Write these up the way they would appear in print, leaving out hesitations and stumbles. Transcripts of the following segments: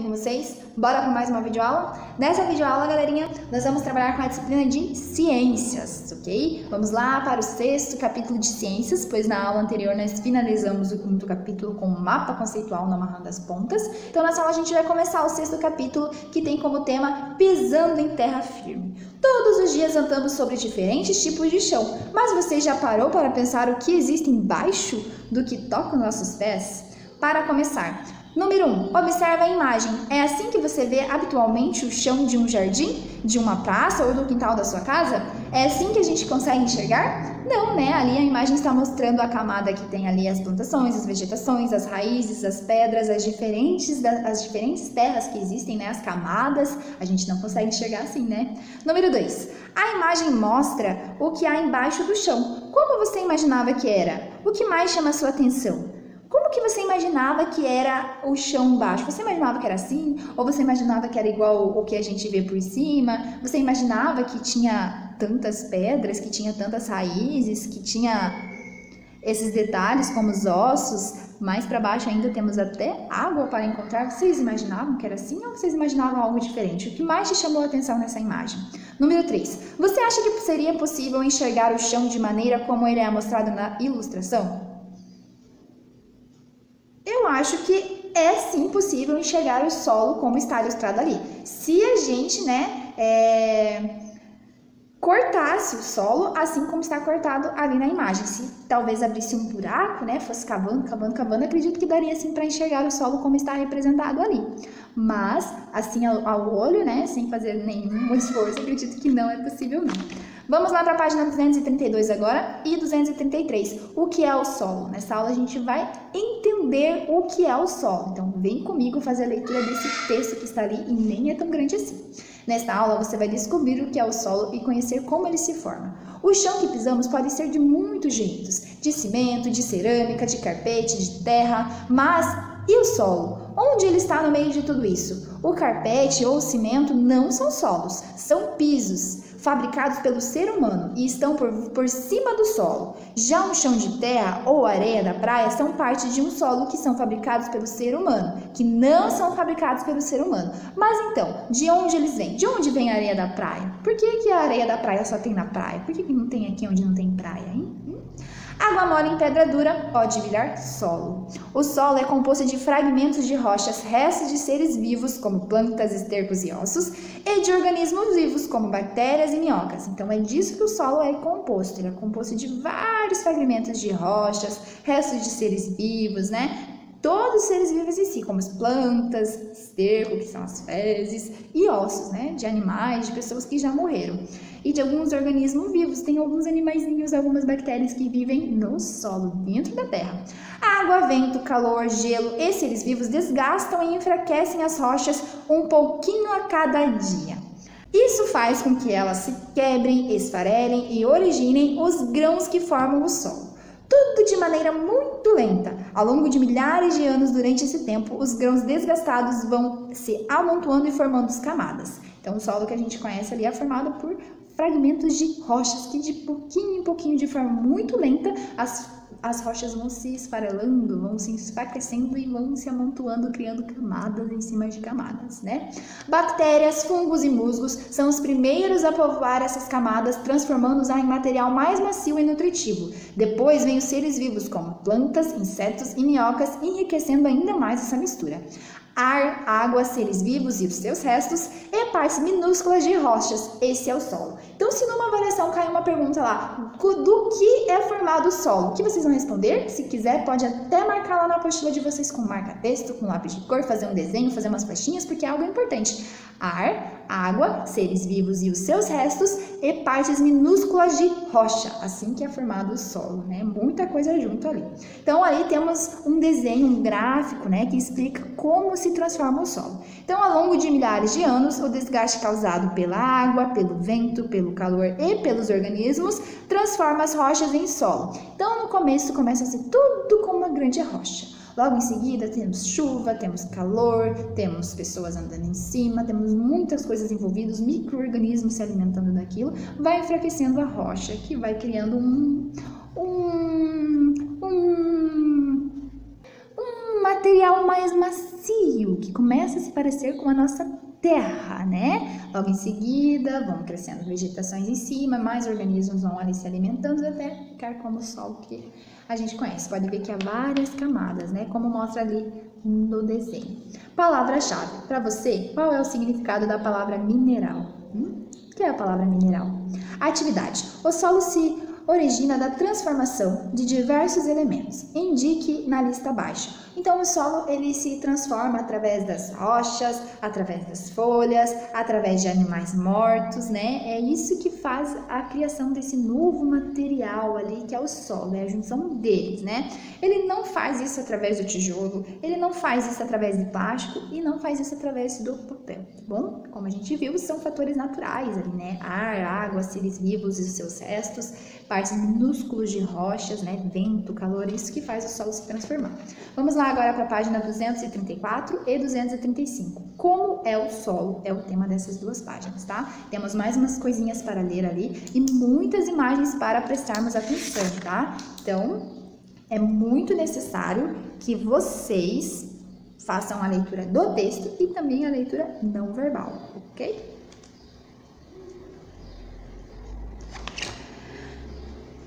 bem com vocês? Bora para mais uma videoaula? Nessa videoaula, galerinha, nós vamos trabalhar com a disciplina de ciências, ok? Vamos lá para o 6º capítulo de ciências, pois na aula anterior nós finalizamos o 5º capítulo com o mapa conceitual no amarrando as pontas. Então nessa aula a gente vai começar o 6º capítulo, que tem como tema Pisando em Terra Firme. Todos os dias andamos sobre diferentes tipos de chão, mas você já parou para pensar o que existe embaixo do que toca nossos pés? Para começar, número 1, observe a imagem. É assim que você vê habitualmente o chão de um jardim, de uma praça ou do quintal da sua casa? É assim que a gente consegue enxergar? Não, né? Ali a imagem está mostrando a camada que tem ali as plantações, as vegetações, as raízes, as pedras, as diferentes terras que existem, né? As camadas, a gente não consegue enxergar assim, né? Número 2, a imagem mostra o que há embaixo do chão. Como você imaginava que era? O que mais chama a sua atenção? Como que você imaginava que era o chão embaixo? Você imaginava que era assim? Ou você imaginava que era igual o que a gente vê por cima? Você imaginava que tinha tantas pedras, que tinha tantas raízes, que tinha esses detalhes como os ossos? Mais para baixo ainda temos até água para encontrar. Vocês imaginavam que era assim ou vocês imaginavam algo diferente? O que mais te chamou a atenção nessa imagem? Número 3. Você acha que seria possível enxergar o chão de maneira como ele é mostrado na ilustração? Eu acho que é sim possível enxergar o solo como está ilustrado ali. Se a gente, cortasse o solo assim como está cortado ali na imagem. Se talvez abrisse um buraco, fosse cavando, acredito que daria sim para enxergar o solo como está representado ali. Mas, assim ao olho, sem fazer nenhum esforço, acredito que não é possível não. Vamos lá para a página 232 agora e 233. O que é o solo? Nessa aula a gente vai entender o que é o solo. Então vem comigo fazer a leitura desse texto que está ali e nem é tão grande assim. Nesta aula você vai descobrir o que é o solo e conhecer como ele se forma. O chão que pisamos pode ser de muitos jeitos, de cimento, de cerâmica, de carpete, de terra, mas e o solo? Onde ele está no meio de tudo isso? O carpete ou o cimento não são solos, são pisos fabricados pelo ser humano e estão por cima do solo. Já um chão de terra ou areia da praia são parte de um solo que são fabricados pelo ser humano, que não são fabricados pelo ser humano. Mas então, de onde eles vêm? De onde vem a areia da praia? Por que a areia da praia só tem na praia? Por que não tem aqui onde não tem praia, hein? Água mole em pedra dura pode virar solo. O solo é composto de fragmentos de rochas, restos de seres vivos, como plantas, estercos e ossos, e de organismos vivos, como bactérias e minhocas. Então é disso que o solo é composto. Ele é composto de vários fragmentos de rochas, restos de seres vivos, Todos os seres vivos em si, como as plantas, esterco, que são as fezes, e ossos, de animais, de pessoas que já morreram. E de alguns organismos vivos, tem alguns animaizinhos, algumas bactérias que vivem no solo, dentro da terra. Água, vento, calor, gelo e seres vivos desgastam e enfraquecem as rochas um pouquinho a cada dia. Isso faz com que elas se quebrem, esfarelem e originem os grãos que formam o solo. Tudo de maneira muito lenta. Ao longo de milhares de anos durante esse tempo, os grãos desgastados vão se amontoando e formando as camadas. Então, o solo que a gente conhece ali é formado por fragmentos de rochas que de pouquinho em pouquinho, de forma muito lenta, as rochas vão se esfarelando, vão se enfraquecendo e vão se amontoando, criando camadas em cima de camadas, Bactérias, fungos e musgos são os primeiros a povoar essas camadas, transformando-os em material mais macio e nutritivo. Depois vem os seres vivos, como plantas, insetos e minhocas, enriquecendo ainda mais essa mistura. Ar, água, seres vivos e os seus restos e partes minúsculas de rochas. Esse é o solo. Então, se numa avaliação cair uma pergunta lá, do que é formado o solo? O que vocês vão responder? Se quiser, pode até marcar lá na apostila de vocês com marca-texto, com lápis de cor, fazer um desenho, fazer umas flechinhas, porque é algo importante. Ar, água, seres vivos e os seus restos e partes minúsculas de rocha. Assim que é formado o solo, Muita coisa junto ali. Então, ali temos um desenho, um gráfico, que explica como se transforma o solo. Então, ao longo de milhares de anos, o desgaste causado pela água, pelo vento, pelo calor e pelos organismos transforma as rochas em solo. Então, no começo, começa a ser tudo como uma grande rocha. Logo em seguida, temos chuva, temos calor, temos pessoas andando em cima, temos muitas coisas envolvidas, micro-organismos se alimentando daquilo, vai enfraquecendo a rocha, que vai criando um material mais macio, que começa a se parecer com a nossa terra, né? Logo em seguida, vão crescendo vegetações em cima, mais organismos vão ali se alimentando até ficar como o solo que a gente conhece. Pode ver que há várias camadas, né? Como mostra ali no desenho. Palavra-chave. Para você, qual é o significado da palavra mineral? O que é a palavra mineral? Atividade. O solo se origina da transformação de diversos elementos. Indique na lista abaixo. Então, o solo ele se transforma através das rochas, através das folhas, através de animais mortos, né? É isso que faz a criação desse novo material ali, que é o solo, é a junção deles, né? Ele não faz isso através do tijolo, ele não faz isso através de plástico e não faz isso através do papel, tá bom? Como a gente viu, são fatores naturais ali, né? Ar, água, seres vivos e os seus restos, partes minúsculas de rochas, né? Vento, calor, isso que faz o solo se transformar. Vamos lá agora para a página 234 e 235. Como é o solo? É o tema dessas duas páginas, tá? Temos mais umas coisinhas para ler ali e muitas imagens para prestarmos atenção, tá? Então, é muito necessário que vocês façam a leitura do texto e também a leitura não verbal, ok?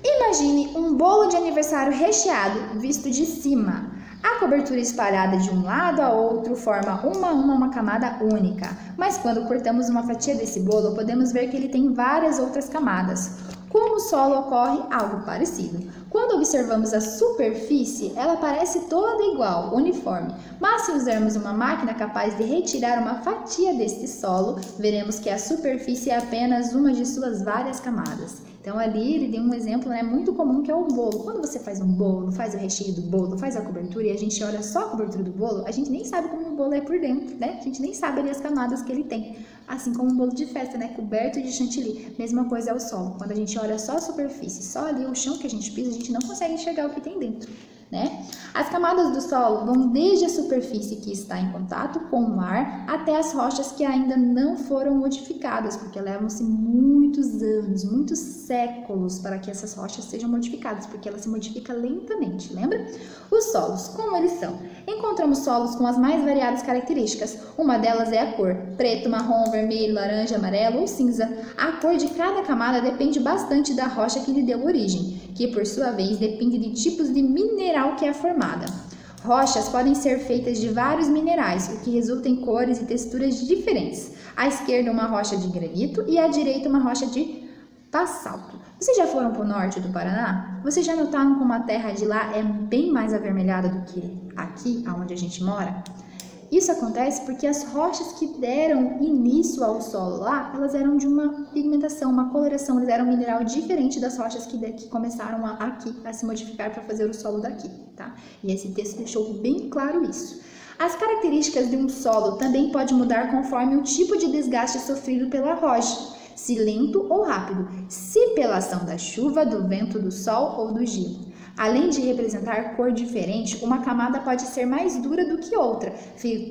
Imagine um bolo de aniversário recheado visto de cima. A cobertura espalhada de um lado a outro forma uma camada única, mas quando cortamos uma fatia desse bolo, podemos ver que ele tem várias outras camadas. Como o solo ocorre algo parecido. Quando observamos a superfície, ela parece toda igual, uniforme, mas se usarmos uma máquina capaz de retirar uma fatia deste solo, veremos que a superfície é apenas uma de suas várias camadas. Então ali ele deu um exemplo, né, muito comum, que é o bolo. Quando você faz um bolo, faz o recheio do bolo, faz a cobertura e a gente olha só a cobertura do bolo, a gente nem sabe como o bolo é por dentro, né? A gente nem sabe ali as camadas que ele tem. Assim como um bolo de festa, né, coberto de chantilly. Mesma coisa é o solo. Quando a gente olha só a superfície, só ali o chão que a gente pisa, a gente não consegue enxergar o que tem dentro, né? As camadas do solo vão desde a superfície que está em contato com o ar até as rochas que ainda não foram modificadas, porque levam-se muitos anos, muitos séculos para que essas rochas sejam modificadas, porque elas se modificam lentamente, lembra? Os solos, como eles são? Encontramos solos com as mais variadas características. Uma delas é a cor: preto, marrom, vermelho, laranja, amarelo ou cinza. A cor de cada camada depende bastante da rocha que lhe deu origem, que por sua vez depende de tipos de mineral que é formada. Rochas podem ser feitas de vários minerais, o que resulta em cores e texturas diferentes. À esquerda uma rocha de granito e à direita uma rocha de basalto. Vocês já foram para o norte do Paraná? Vocês já notaram como a terra de lá é bem mais avermelhada do que aqui, onde a gente mora? Isso acontece porque as rochas que deram início ao solo lá, elas eram de uma pigmentação, uma coloração, eles eram um mineral diferente das rochas que começaram aqui a se modificar para fazer o solo daqui, tá? E esse texto deixou bem claro isso. As características de um solo também podem mudar conforme o tipo de desgaste sofrido pela rocha, se lento ou rápido, se pela ação da chuva, do vento, do sol ou do gelo. Além de representar cor diferente, uma camada pode ser mais dura do que outra,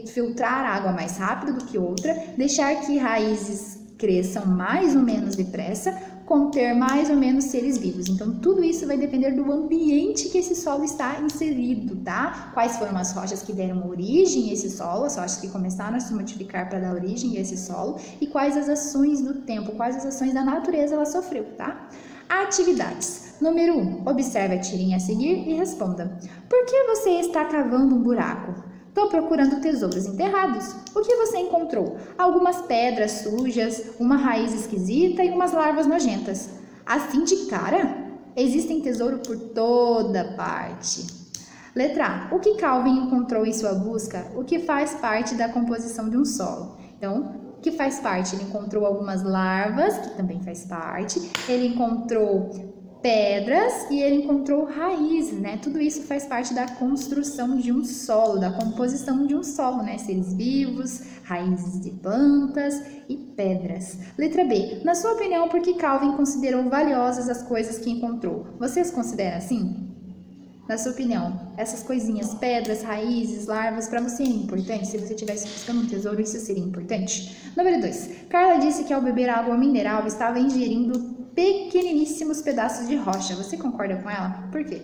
filtrar água mais rápido do que outra, deixar que raízes cresçam mais ou menos depressa, conter mais ou menos seres vivos. Então, tudo isso vai depender do ambiente que esse solo está inserido, tá? Quais foram as rochas que deram origem a esse solo, as rochas que começaram a se modificar para dar origem a esse solo, e quais as ações do tempo, quais as ações da natureza ela sofreu, tá? Atividades. Número 1. Observe a tirinha a seguir e responda. Por que você está cavando um buraco? Estou procurando tesouros enterrados. O que você encontrou? Algumas pedras sujas, uma raiz esquisita e umas larvas nojentas. Assim de cara? Existem tesouros por toda parte. Letra A. O que Calvin encontrou em sua busca? O que faz parte da composição de um solo? Então, o que faz parte? Ele encontrou algumas larvas, que também faz parte. Ele encontrou pedras e ele encontrou raízes, né? Tudo isso faz parte da construção de um solo, da composição de um solo, né? Seres vivos, raízes de plantas e pedras. Letra B. Na sua opinião, por que Calvin considerou valiosas as coisas que encontrou? Vocês consideram assim? Na sua opinião, essas coisinhas, pedras, raízes, larvas, para você é importante? Se você estivesse buscando um tesouro, isso seria importante? Número 2. Carla disse que ao beber água mineral estava ingerindo pequeniníssimos pedaços de rocha. Você concorda com ela? Por quê?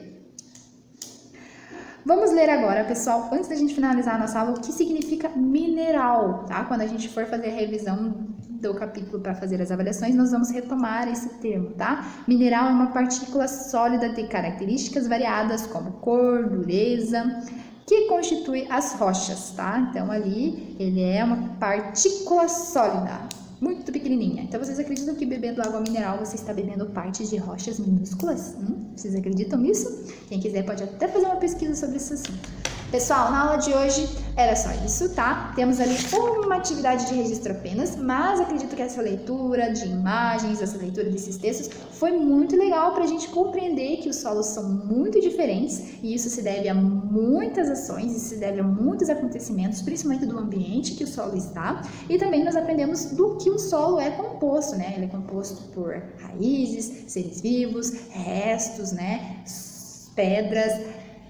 Vamos ler agora, pessoal, antes da gente finalizar a nossa aula, o que significa mineral, tá? Quando a gente for fazer a revisão do capítulo para fazer as avaliações, nós vamos retomar esse termo, tá? Mineral é uma partícula sólida de características variadas como cor, dureza, que constitui as rochas, tá? Então, ali, ele é uma partícula sólida, muito pequenininha. Então, vocês acreditam que bebendo água mineral você está bebendo partes de rochas minúsculas? Vocês acreditam nisso? Quem quiser pode até fazer uma pesquisa sobre esse assunto. Pessoal, na aula de hoje era só isso, tá? Temos ali uma atividade de registro apenas, mas acredito que essa leitura de imagens, essa leitura desses textos foi muito legal para a gente compreender que os solos são muito diferentes e isso se deve a muitas ações, isso se deve a muitos acontecimentos, principalmente do ambiente que o solo está, e também nós aprendemos do que o solo é composto, né? Ele é composto por raízes, seres vivos, restos, né? Pedras,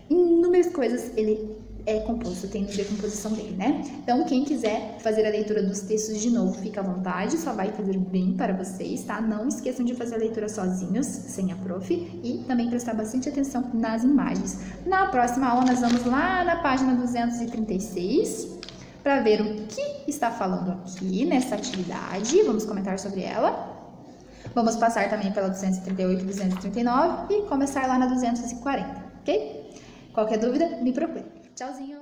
inúmeras coisas ele é composto, tem a decomposição dele, né? Então, quem quiser fazer a leitura dos textos de novo, fica à vontade, só vai fazer bem para vocês, tá? Não esqueçam de fazer a leitura sozinhos, sem a prof, e também prestar bastante atenção nas imagens. Na próxima aula, nós vamos lá na página 236, para ver o que está falando aqui nessa atividade, vamos comentar sobre ela. Vamos passar também pela 238 e 239 e começar lá na 240, ok? Qualquer dúvida, me procure. Tchauzinho!